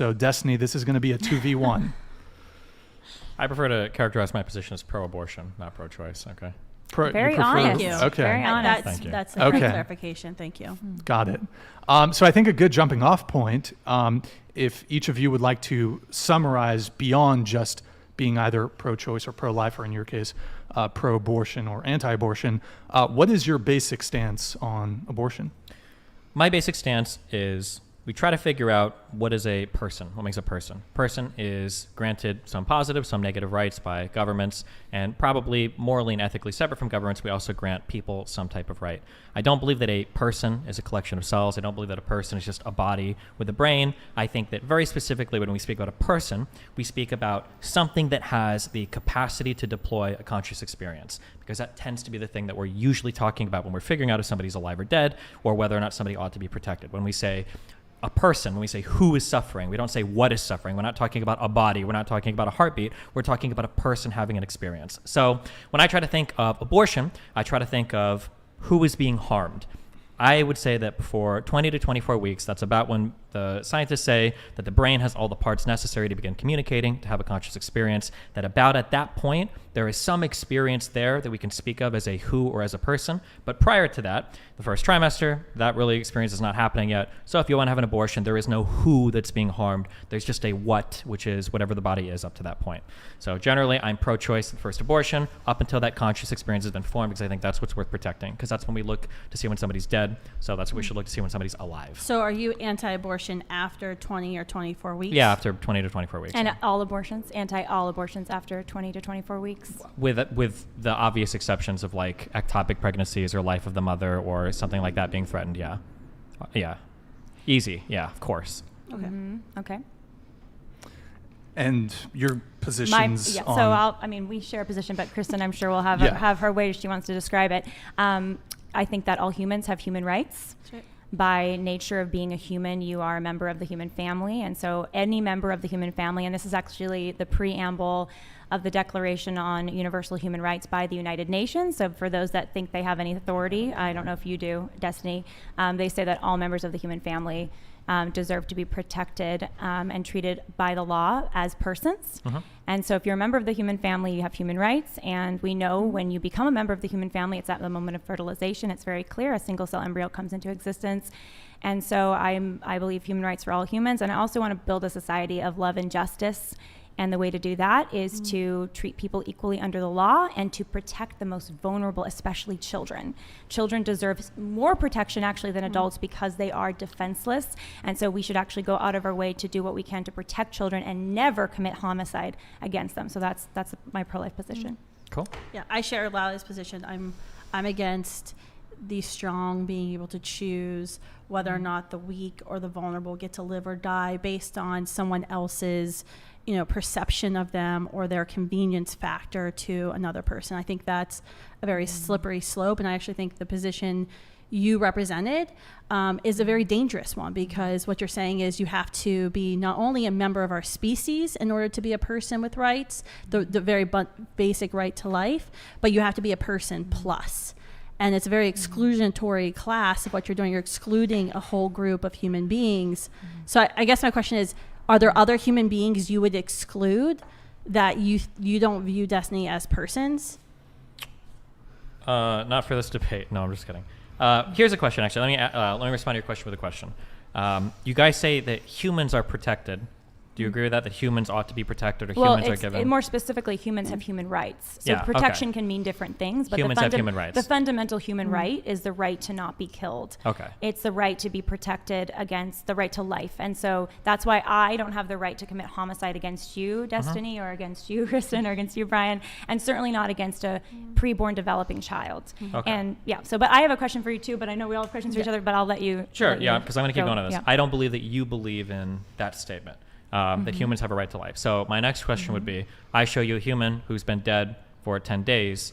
So, Destiny, this is going to be a 2v1. I prefer to characterize my position as pro-abortion, not pro-choice. Okay. Very honest. Okay. Very honest. Thank you. That's a great clarification. Thank you. Got it. So I think a good jumping off point, if each of you would like to summarize beyond just being either pro-choice or pro-life, or in your case, pro-abortion or anti-abortion, what is your basic stance on abortion? My basic stance is we try to figure out what is a person, what makes a person. Person is granted some positive, some negative rights by governments, and probably morally and ethically separate from governments, we also grant people some type of right. I don't believe that a person is a collection of cells. I don't believe that a person is just a body with a brain. I think that very specifically when we speak about a person, we speak about something that has the capacity to deploy a conscious experience, because that tends to be the thing that we're usually talking about when we're figuring out if somebody's alive or dead, or whether or not somebody ought to be protected. When we say a person, when we say who is suffering, we don't say what is suffering. We're not talking about a body. We're not talking about a heartbeat. We're talking about a person having an experience. So when I try to think of abortion, I try to think of who is being harmed. I would say that for 20 to 24 weeks, that's about when the scientists say that the brain has all the parts necessary to begin communicating, to have a conscious experience, that about at that point, there is some experience there that we can speak of as a who or as a person. But prior to that, the first trimester, that really experience is not happening yet. So if you want to have an abortion, there is no who that's being harmed. There's just a what, which is whatever the body is up to that point. So generally, I'm pro-choice in the first abortion up until that conscious experience has been formed, because I think that's what's worth protecting, because that's when we look to see when somebody's dead. So that's what we should look to see when somebody's alive. So are you anti-abortion after 20 or 24 weeks? Yeah, after 20 to 24 weeks. And all abortions, anti-all abortions after 20 to 24 weeks? With the obvious exceptions of like ectopic pregnancies or life of the mother or something like that being threatened, yeah. Yeah. Easy, yeah, of course. Okay. Okay. And your positions on... So we share a position, but Kristen, I'm sure will have her way she wants to describe it. I think that all humans have human rights. That's right. By nature of being a human, you are a member of the human family. And so any member of the human family, and this is actually the preamble of the Declaration on Universal Human Rights by the United Nations. So for those that think they have any authority, I don't know if you do, Destiny, they say that all members of the human family deserve to be protected and treated by the law as persons. And so if you're a member of the human family, you have human rights. And we know when you become a member of the human family, it's at the moment of fertilization. It's very clear. A single cell embryo comes into existence. And so I believe human rights for all humans. And I also want to build a society of love and justice. And the way to do that is to treat people equally under the law and to protect the most vulnerable, especially children. Children deserve more protection actually than adults because they are defenseless. And so we should actually go out of our way to do what we can to protect children and never commit homicide against them. So that's my pro-life position. Cool. Yeah, I share Lally's position. I'm against the strong being able to choose whether or not the weak or the vulnerable get to live or die based on someone else's perception of them or their convenience factor to another person. I think that's a very slippery slope, and I actually think the position you represented is a very dangerous one, because what you're saying is you have to be not only a member of our species in order to be a person with rights, the very basic right to life, but you have to be a person plus. And it's a very exclusionatory class of what you're doing. You're excluding a whole group of human beings. So I guess my question is, are there other human beings you would exclude that you don't view Destiny as persons? Not for this debate. No, I'm just kidding. Here's a question, actually. Let me respond to your question with a question. You guys say that humans are protected. Do you agree with that humans ought to be protected, or humans are given? More specifically, humans have human rights. So protection can mean different things. But humans have human rights. The fundamental human right is the right to not be killed. Okay. It's the right to be protected against the right to life. And so that's why I don't have the right to commit homicide against you, Destiny, or against you, Kristen, or against you, Brian, and certainly not against a preborn developing child. Okay. And but I have a question for you too, but I know we all have questions for each other, but I'll let you. Sure, because I'm going to keep going on this. Yeah. I don't believe that you believe in that statement. That humans have a right to life. So my next question would be, I show you a human who's been dead for 10 days.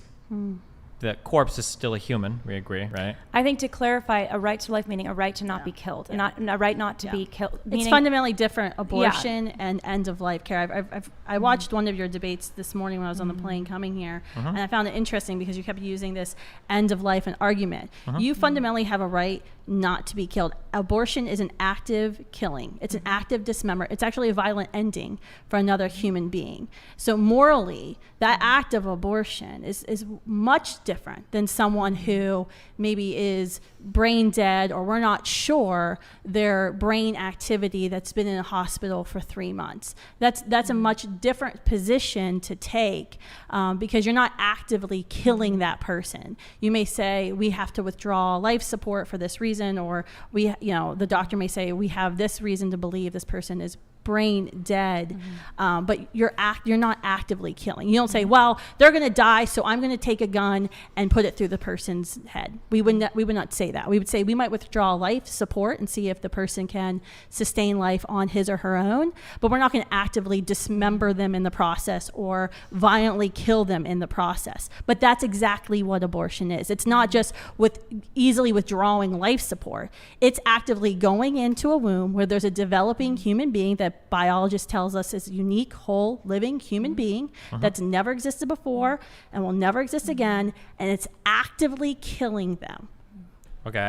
The corpse is still a human. We agree, right? I think to clarify, a right to life meaning a right to not be killed, not a right not to be killed. It's fundamentally different, abortion and end of life care. I watched one of your debates this morning when I was on the plane coming here, and I found it interesting because you kept using this end of life and argument. You fundamentally have a right not to be killed. Abortion is an active killing. It's an active dismemberment. It's actually a violent ending for another human being. So morally, that act of abortion is much different than someone who maybe is brain dead, or we're not sure their brain activity, that's been in a hospital for 3 months. That's a much different position to take, because you're not actively killing that person. You may say, we have to withdraw life support for this reason, or the doctor may say, we have this reason to believe this person is brain dead, but you're not actively killing. You don't say, well, they're going to die, so I'm going to take a gun and put it through the person's head. We would not say that. We would say we might withdraw life support and see if the person can sustain life on his or her own, but we're not going to actively dismember them in the process or violently kill them in the process. But that's exactly what abortion is. It's not just easily withdrawing life support. It's actively going into a womb where there's a developing human being that biologist tells us is a unique, whole, living human being that's never existed before and will never exist again, and it's actively killing them. Okay,